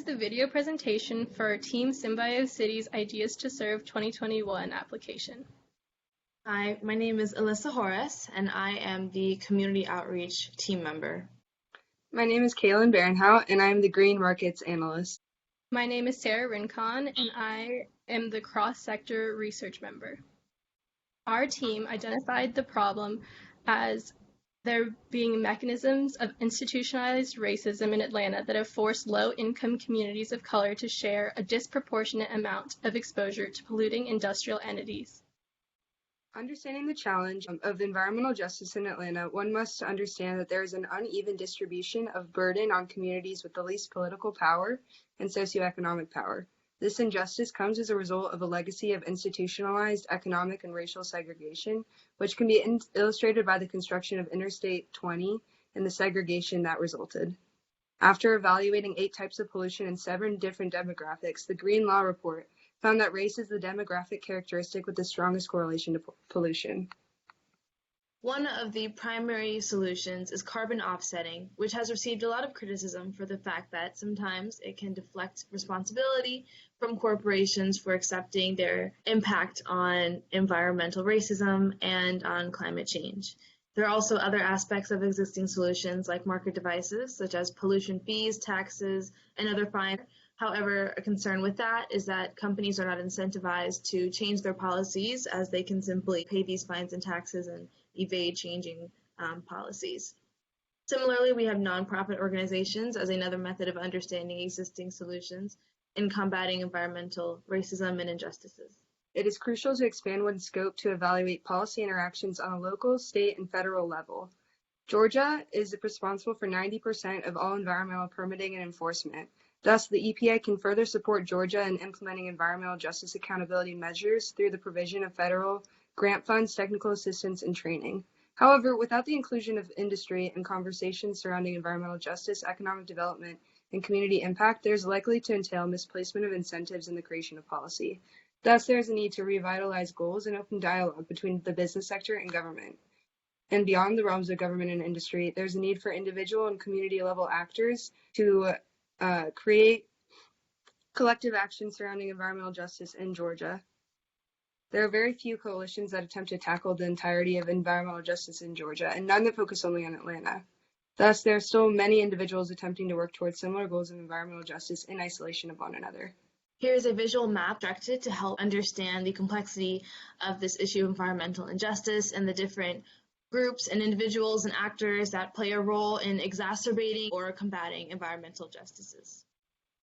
is the video presentation for Team SymbioCity's Ideas to Serve 2021 application. Hi, my name is Alyssa Horace, and I am the Community Outreach team member. My name is Kaylin Berinhout, and I am the Green Markets Analyst. My name is Rincon, and I am the cross-sector research member. Our team identified the problem as there being mechanisms of institutionalized racism in Atlanta that have forced low-income communities of color to share a disproportionate amount of exposure to polluting industrial entities. Understanding the challenge of environmental justice in Atlanta, one must understand that there is an uneven distribution of burden on communities with the least political power and socioeconomic power. This injustice comes as a result of a legacy of institutionalized economic and racial segregation, which can be illustrated by the construction of Interstate 20 and the segregation that resulted. After evaluating 8 types of pollution in 7 different demographics, the Green Law Report found that race is the demographic characteristic with the strongest correlation to pollution. One of the primary solutions is carbon offsetting, which has received a lot of criticism for the fact that sometimes it can deflect responsibility from corporations for accepting their impact on environmental racism and on climate change. There are also other aspects of existing solutions like market devices, such as pollution fees, taxes, and other fines. However, a concern with that is that companies are not incentivized to change their policies, as they can simply pay these fines and taxes and evade changing policies. Similarly, we have nonprofit organizations as another method of understanding existing solutions in combating environmental racism and injustices. It is crucial to expand one's scope to evaluate policy interactions on a local, state, and federal level. Georgia is responsible for 90% of all environmental permitting and enforcement. Thus, the EPA can further support Georgia in implementing environmental justice accountability measures through the provision of federal grant funds, technical assistance, and training. However, without the inclusion of industry and conversations surrounding environmental justice, economic development, and community impact, there is likely to entail misplacement of incentives in the creation of policy. Thus, there is a need to revitalize goals and open dialogue between the business sector and government. And beyond the realms of government and industry, there's a need for individual and community-level actors to create collective action surrounding environmental justice in Georgia. There are very few coalitions that attempt to tackle the entirety of environmental justice in Georgia, and none that focus only on Atlanta. Thus, there are still many individuals attempting to work towards similar goals of environmental justice in isolation of one another. Here's a visual map directed to help understand the complexity of this issue of environmental injustice and the different groups and individuals and actors that play a role in exacerbating or combating environmental injustices.